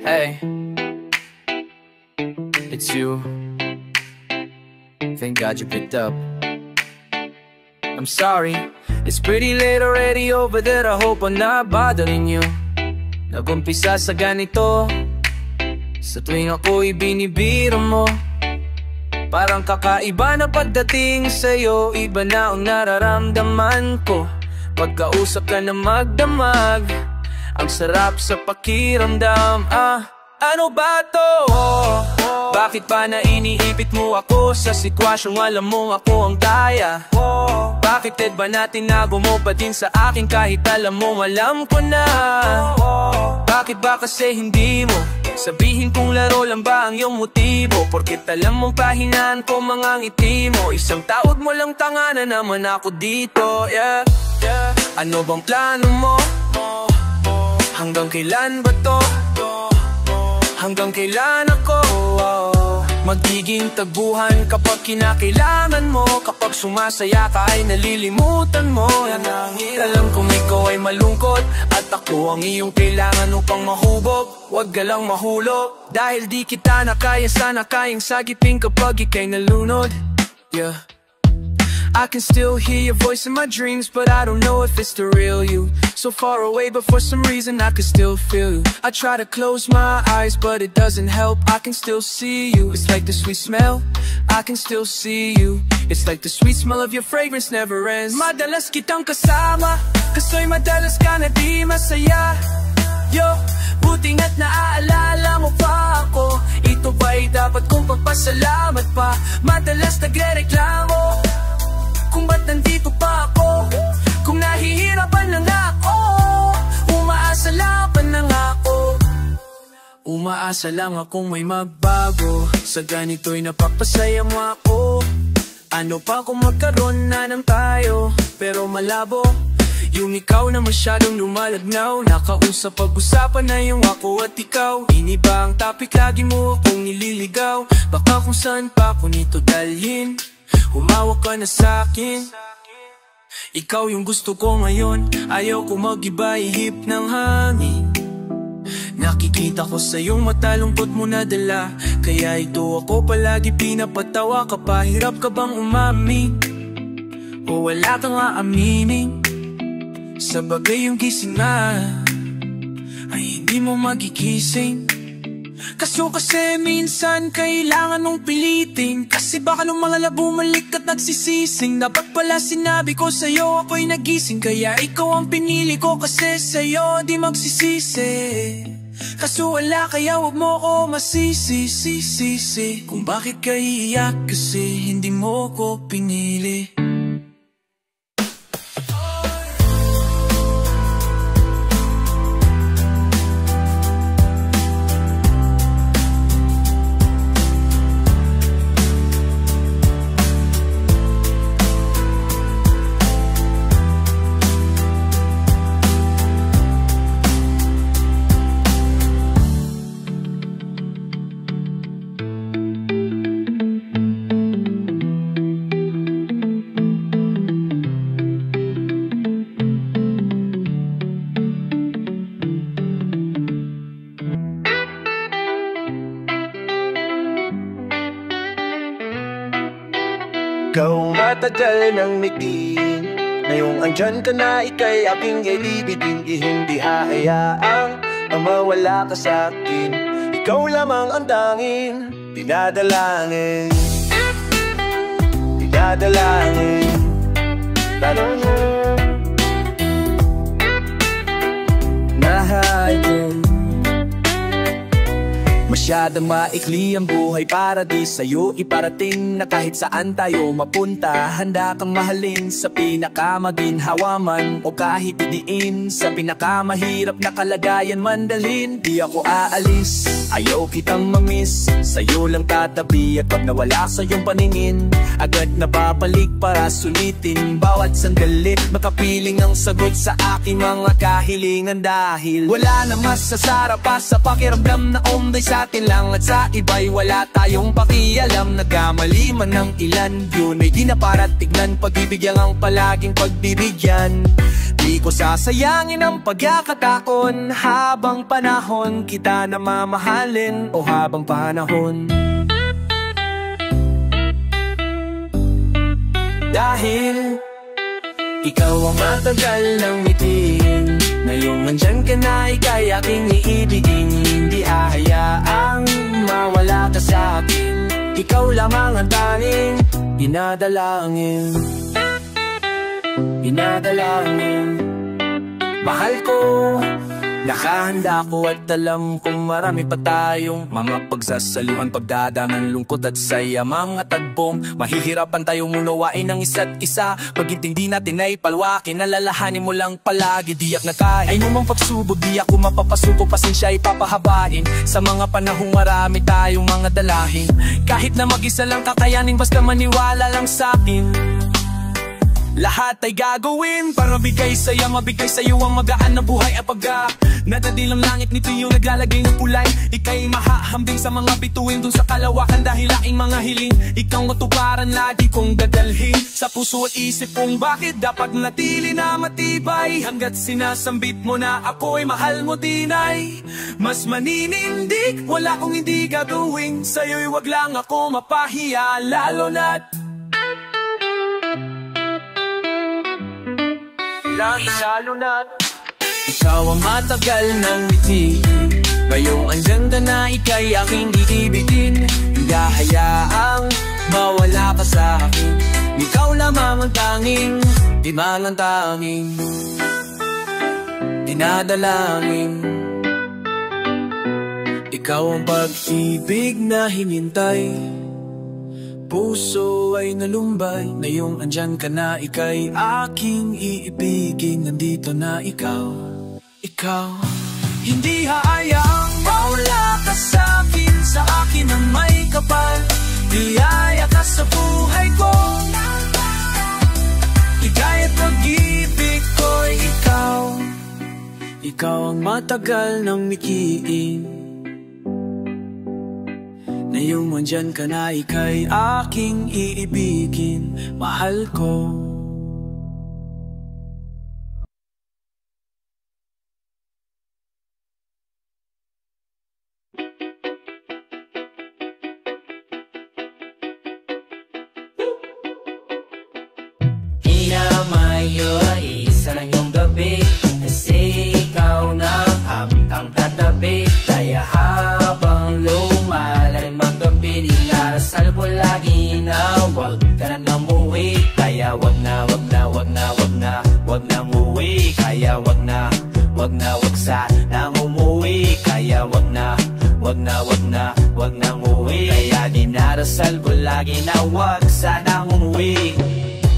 Hey, it's you. Thank God you picked up. I'm sorry, it's pretty late already over there. I hope I'm not bothering you. Nag-umpisa sa ganito, sa tuwing ako'y binibiro mo. Parang kakaiba na pagdating sa'yo, iba na ang nararamdaman ko. Pagkausap ka na magdamag, ang sarap sa pakiramdam. Ano ba to? Bakit ba na iniipit mo ako sa sitwasyong alam mo ako ang daya? Bakit ba na tinago mo pa din sa akin kahit alam mo alam ko na? Bakit ba kasi hindi mo sabihin kung laro lang ba ang iyong motibo? Porket alam mong pahinaan ko mga ngiti mo, isang taod mo lang tanga na naman ako dito, yeah. Ano bang plano mo? Hanggang kailan ba to? Hanggang kailan ako magiging tagbuhan kapag kinakailangan mo? Kapag sumasaya ka ay nalilimutan mo. Alam kong ikaw ay malungkot at ako ang iyong kailangan upang mahubog. Huwag ka lang mahulog dahil di kita nakaya, sana kayang sagipin kapag ika'y nalunod. Yeah, I can still hear your voice in my dreams, but I don't know if it's the real you. So far away, but for some reason I can still feel you. I try to close my eyes, but it doesn't help. I can still see you. It's like the sweet smell, I can still see you. It's like the sweet smell of your fragrance never ends. Madalas kitang kasama, kaso'y madalas ka na di masaya. Yo, buti nga't naaalala mo pa ako. Ito ba'y dapat kong pagpasalamat pa? Madalas nagre-reklamo kung ba't nandito pa ako, kung nahihirapan na nga ako. Umaasa lang pa na nga ako, umaasa lang akong may magbago. Sa ganito'y napapasaya mo ako. Ano pa kung magkaroon na ng tayo, pero malabo yung ikaw na masyadong lumalagnaw. Nakausap pag-usapan na yung ako at ikaw. Iniba ang topic, lagi mo akong nililigaw. Baka kung saan pa ko nito dalhin, humawak ka na sa'kin. Ikaw yung gusto ko ngayon, ayaw ko mag-iba, ihip ng hangin. Nakikita ko sa iyong mata, lungkot mo na dala. Kaya ito ako palagi pinapatawa. Kapahirap ka bang umami o wala kang aaminin? Sa bagay yung gising na ay hindi mo magigising. Kaso kasi minsan kailangan mong pilitin, kasi baka nung mga labo bumalik at nagsisising. Dapat pala sinabi ko sa'yo ako'y nagising, kaya ikaw ang pinili ko kasi sa'yo di magsisisi. Kaso wala kaya wag mo ko masisisi kung bakit ka iiyak kasi hindi mo ko pinili. Ikaw matagal nang mitin, ngayong andyan ka na, ika'y aking ilibigin. Hindi hahayaang mawala ka sa'kin. Ikaw lamang ang tanging dinadalangin. Dinadalangin. Nahayin masyadong maikli ang buhay para di sa'yo iparating na kahit saan tayo mapunta. Handa kang mahalin sa pinakamaginhawa man o kahit idiin sa pinakamahirap na kalagayan man dalhin. Di ako aalis, ayaw kitang mamiss, sa'yo lang tatabi. At pag nawala sa iyong paningin, agad napapalik para sulitin bawat sandali. Makapiling ang sagot sa aking mga kahilingan, dahil wala na masasarap pa sa pakiramdam na umday sa atin lang at sa iba'y wala tayong pakialam. Nagkamali man ng ilan, yun ay di na para tignan. Pag-ibig ang palaging pagbibigyan. Di ko sasayangin ang pagkakatakon habang panahon kita na mamahalin o habang panahon. Dahil ikaw ang matagal ng mitin, ngayong nandyan ka na, ika'y aking iibigin. Hindi hahayaang mawala ka sa'kin. Ikaw lamang ang tanging dinadalangin. Dinadalangin. Mahal ko, Nakahanda ko at alam kong marami pa tayong mga pagsasaluhan, pagdadanan, lungkot at saya, mga tagbong mahihirapan tayong unawain ng isa't isa. Pag-intindi natin ay palwakin, alalahanin mo lang palagi, diyak na kaya ay numang pagsubok, di ako mapapasuko, pasensya ay papahabain. Sa mga panahong marami tayong mga dalahin, kahit na mag-isa lang kakayanin, basta maniwala lang sa akin. Lahat ay gagawin para bigay saya, mabigay sa'yo ang magaan na buhay. Apag natadilang langit, nito yung naglalagay ng kulay. Ika'y mahahambing sa mga bituin dun sa kalawakan, dahil aking mga hiling ikaw matuparan lagi kong dadalhin sa puso at isip kong bakit dapat natili na matibay. Hanggat sinasambit mo na ako'y mahal mo din ay mas maninindig. Wala kong hindi gagawin sa'yo'y wag lang ako mapahiya, lalo na't lalo na ikaw ang matagal ng ngiti. Ngayong andyan ka na, ika'y aking iibigin. Hindi hayaang mawala ka sa akin. Ikaw lamang ang tanging, di man ang tanging dinadalangin. Ikaw ang pag-ibig na hinintay, puso ay nalumbay. Ngayong andyan ka na, ika'y aking iibigin. Nandito na ikaw, ikaw. Hindi haayang mawala ka sa'kin, sa akin ang may kapal. Biyaya ka sa buhay ko, ika't pag-ibig ko'y ikaw. Ikaw ang matagal ng mikiin. Ngayong andyan ka na, ika'y aking iibigin, mahal ko. Inamayo ay isa lang yung gabi, kasi ikaw na ang katabi. Kaya habang lumalay magabi, dinarasal ko lagi na wag ka na umuwi. Kaya wag na umuwi. Kaya wag sana umuwi. Kaya wag na umuwi. Kaya dinarasal ko lagi na wag sana umuwi.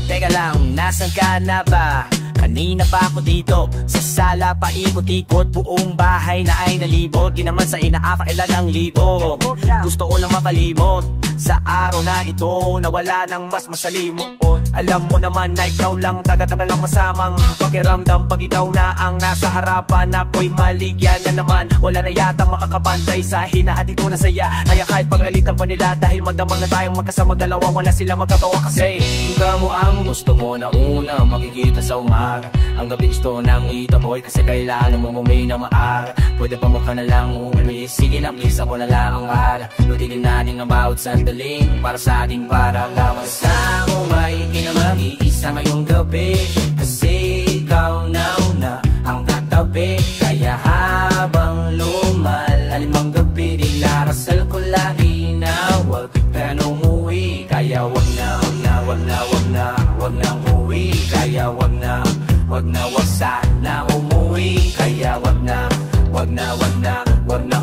Teka lang, nasan ka na ba? Kanina pa ako dito, sa sala paikot-ikot, buong bahay na ay nalibot. Di naman sa inaakailan ang libo, gusto ko lang makalimot sa araw na ito na wala nang mas masalimot. Alam mo naman na ikaw lang, taga-taga lang masamang pakiramdam. Pag ikaw na ang nasa harapan, ako'y maligyan na naman. Wala na yata makakabantay sa hinahati ko na saya. Kaya kahit pagalitan pa nila, dahil magdamang na tayong magkasama dalawa, wala sila magkatawa kasi ikaw mo ang gusto ko na una makikita sa umaga. Ang gabi gusto nang itaboy, kasi kailangan mo umay na maaga. Pwede pa mo ka na lang umuwi, sige lang please, ako na lang ang bahala. Lutilin natin ang bawat sandaling para sa ating para laman sa umay. Mag-iisa ngayong gabi, kasi ikaw na una ang katabi. Kaya habang lumalalim ang gabi, dinarasal ko lagi na wag ka na umuwi. Kaya wag na umuwi. Kaya wag sana umuwi. Kaya wag na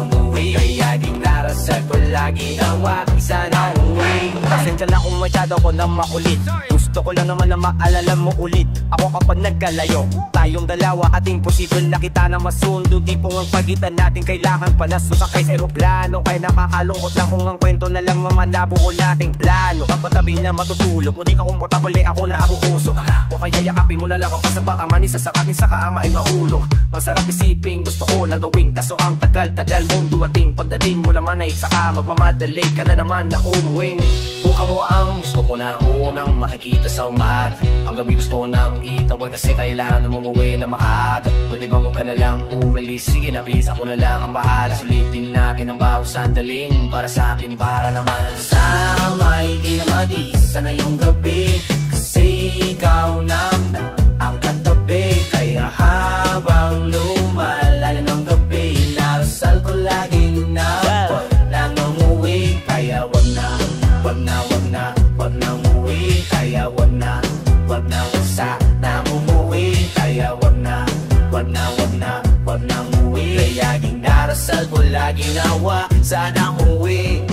umuwi. Kaya dinarasal ko lagi na wag sana umuwi. Pasensya na kung masyado ko na makulit, gusto ko lang naman na maalala mo ulit. Ako kapag nagkalayo, tayong dalawa ating posible na kita na masundo. Tipong ang pagitan natin kailangan pa na susakay sa aeroplano. Kaya nakakalungkot lang kung ang kwento na lang mamanabo ko nating plano. Kapag tabi na matutulog, kung di ka komportable ako na ako puso. O kaya yakapin mo na lang ako pa sa baka manisa sa akin sa kaama ay mahulog. Masarap isipin, gusto ko na gawin, kaso ang tagal-tagal mong duwating. Pagdating mo naman ay saka magmamadali ka na naman na umuwing. Kung ako ang gusto ko na unang makikita sa umaga, ang gabi gusto ko nang itawag, kasi kailangan mo umuwi na maaga. Pwede ba mo ka na lang umalis, sige na please, ako na lang ang bahala. Sulitin natin ang bawat sandaling para sa akin, para naman sa may kinamati. Sana yung gabi, kasi ikaw na ang katabi. Kaya habang lumalalim ang gabi, narasal ko laging na wag lang umuwi. Kaya wag na umuwi. Kaya wag sana umuwi. Kaya wag na umuwi. ginawa, sana umuwi.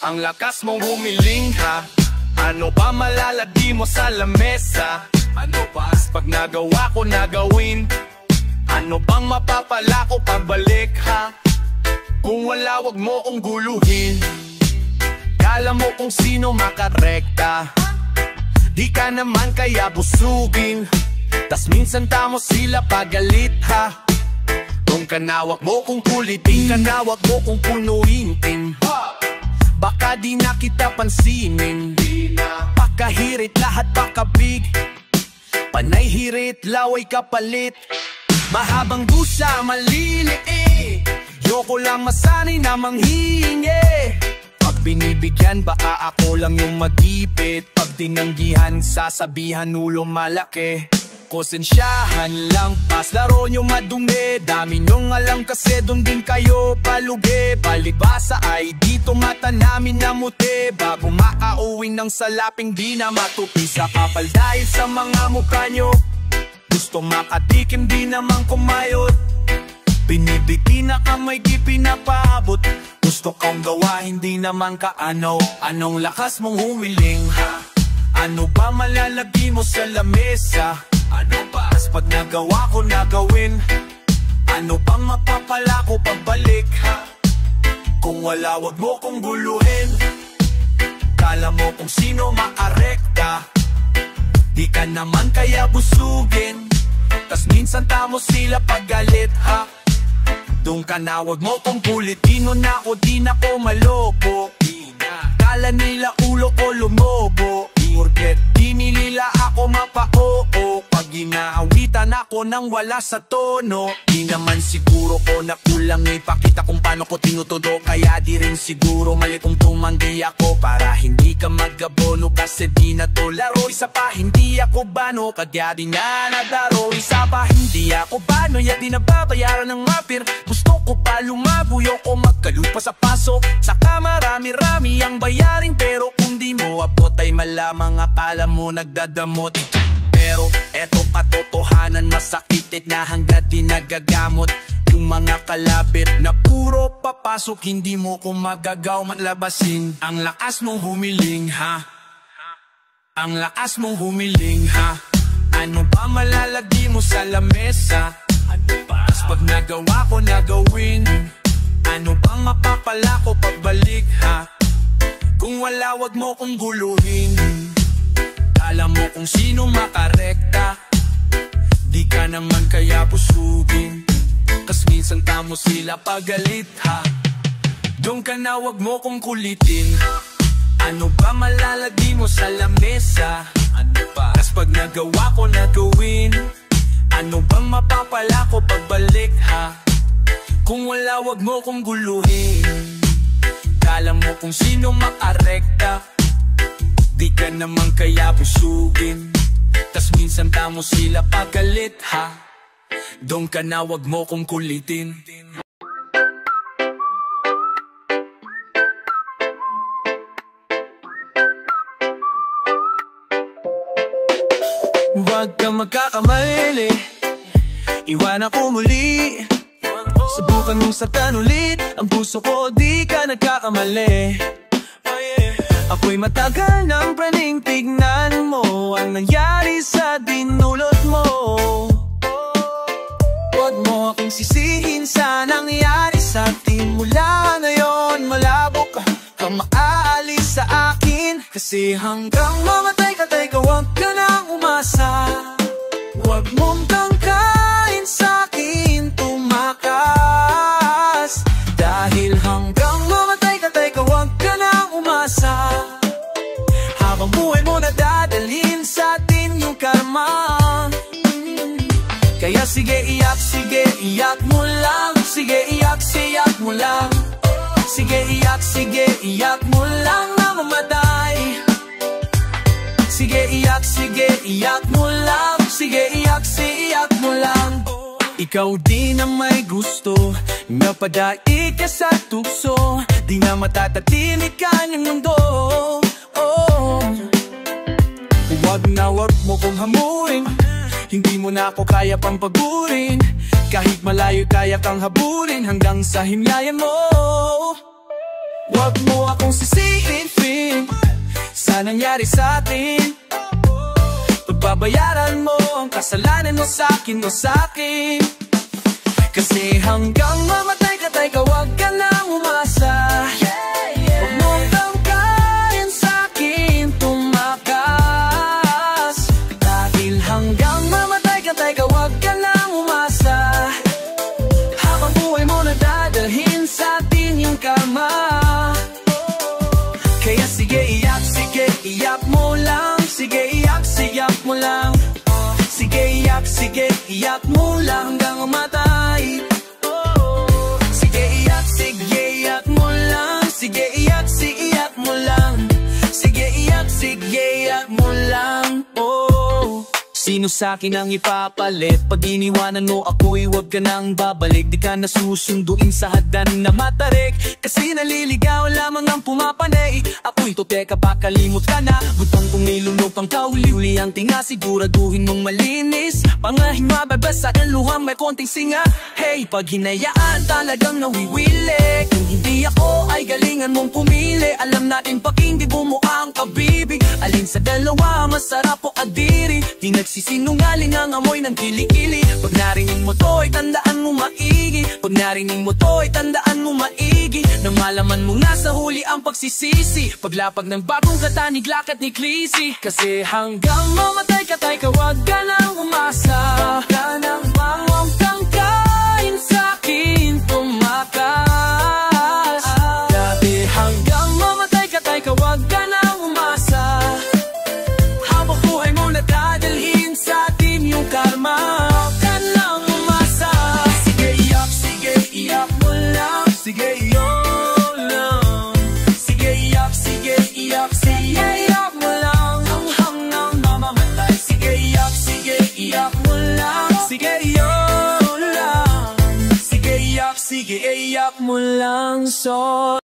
Ang lakas mong humiling ha, ano ba malalagdi mo sa lamesa? Ano ba pag nagawa ko nagawin? Ano bang mapapala ko pagbalik ha? Kung wala wag mo kong guluhin. Kala mo kung sino makarekta, di ka naman kaya busugin. Tas minsan tamo sila pagalit ha. Kung kanawag mo kong kulitin, kanawag mo kong punuin. Baka di na kita pansinin, pakahirit lahat pakabig. Panay hirit, laway kapalit. Mahabang dusa, maliliit eh. Yoko lang masanay na manghingi. Pag binibigyan, baka ako lang yung magipit. Pag tinanggihan, sasabihan ulo malaki. Konsensyahan lang, pas laro nyo madumi. Dami nyong alam kasi dun din kayo palugi. Palibasa ay dito mata namin namuti. Bago makauwing ng salaping di na matupi sa kapal dahil sa mga mukha nyo. Gusto makatikim di naman kumayot. Binibiti na kamay di pinapaabot. Gusto kong gawa hindi naman kaano. Anong lakas mong humiling ha? Ano ba malalagay mo sa lamesa? Ano ba pag nagawa ko nagawin? Ano bang mapapala ko pagbalik ha? Kung wala wag mo kong guluhin. Kala mo kung sino makarekta, di ka naman kaya busugin. Tas minsan tamo sila paggalit ha. Doon ka na wag mo kong kulitin. Nun ako di na ko maloko. Kala nila ulo ko lumobo. Porket di nila ako mapa-oo. Pag ginaawitan ako nang wala sa tono, di naman siguro ko na kulang ipakita kung paano ko tinutudo. Kaya di rin siguro mali kung tumanggi ako para hindi ka magabono. Kasi di na to laro. Isa pa hindi ako bano, kaya di na nadaro. Isa pa hindi ako bano, ya di nababayaran ng mapir. Gusto ko pa lumabuyo ko magkalupa sa paso. Saka marami-rami ang bayarin, pero kung di mo abot ay malamang akala mo nagdadamot. Pero eto katotohanan, masakit na hanggat di nagagamot. Yung mga kalabit na puro papasok, hindi mo ko magagaw matlabasin. Ang lakas mong humiling ha, ang lakas mong humiling ha. Ano ba malalagay mo sa lamesa? Ano ba pag nagawa ko nagawin? Ano bang mapapala ko pagbalik ha? Kung wala wag mo kong guluhin. Alam mo kung sino makarekta, di ka naman kaya busugin. Kas minsan tamo sila pagalit ha. Doon ka na wag mo kong kulitin. Ano ba malalagay mo sa lamesa? Ano ba kas pag nagawa ko nagawin? Ano bang mapapala ko pagbalik ha? Kung wala wag mo kong guluhin. Kala mo kung sino makarekta, di ka naman kaya busugin. Tas minsan tamo sila pagalit ha. Doon ka na wag mo kong kulitin. Huwag ka magkakamali, iwan ako muli. Subukan mong saktan ulit, ang puso ko di ka nagkakamali. Ako'y matagal ng praning tignan mo ang nangyari sa dinulot mo. Huwag mo akong sisihin sa nangyari sa atin. Mula ngayon malabo ka kang maaalis sa akin. Kasi hanggang mamatay ka tayo, huwag ka nang umasa. Huwag mong tangkain sa akin tumakas. Dahil hanggang mamatay ka tayo, huwag ka nang iyak, sige iyak mo lang. Sige iyak, siyak mo lang. Sige iyak mo lang na mamatay. Sige iyak mo lang. Sige iyak mo lang. Ikaw di na may gusto, napadait ka sa tukso, di na matatatinig kanyang mundo. Wag mo kong hamuin, hindi mo na ako kaya pang pagurin. Kahit malayo kaya kang habulin hanggang sa himlayan mo. Wag mo akong sisihin sa nangyari sa atin. Pagbabayaran mo ang kasalanan mo sa'kin, kasi hanggang mamatay ka tayo, wag ka nang umasa. Huwag mong tangkain sa'kin tumakas. Dahil hanggang mamatay ka tayo, wag ka nang umasa. Habang buhay mo na dadalhin sa'tin yung karma. Kaya sige iyak mo lang. Sige iyak mo lang. Sige iyak mo lang hanggang umatay. Sige iyak mo lang. Sige iyak mo lang. Sige iyak mo lang. Sino sa'kin ang ipapalit? Pag iniwanan mo ako'y wag ka nang babalik. Di ka nasusunduin sa hadan na matarik, kasi naliligaw lamang ang pumapanay. Ako'y to teka baka limot ka na. Butang kong nilunok ang kauli-uli ang tinga. Siguraduhin mong malinis, pangahin mababasa ang luhang may konting singa. Hey, pag hinayaan talagang nawiwili. Kung hindi ako ay galingan mong pumili. Alam natin pakindi bumuang kabibig. Alin sa dalawa masarap o adiri? Di nagsisinungaling ang amoy ng kilikili. Pag narinig mo to'y tandaan mo maigi. Pag narinig mo to'y tandaan mo maigi. Nang malaman mo na sa huli ang pagsisisi. Paglapag ng bagong katanig lakat ni Clissy. Kasi hanggang mamatay ka tayo, wag ka nang umasa. Huwag kang kain sa'kin tumakas. Dati hanggang mamatay ka tayo, wag ka nang umasa. Habang buhay mo na dadalhin sa'tin yung karma. Huwag ka nang umasa. Sige iyak mo lang. Sige iyak lang. Sige iyak mo lang hanggang mamamatay. Sige iyak mo lang. Sige iyak lang. Sige iyak mo lang. So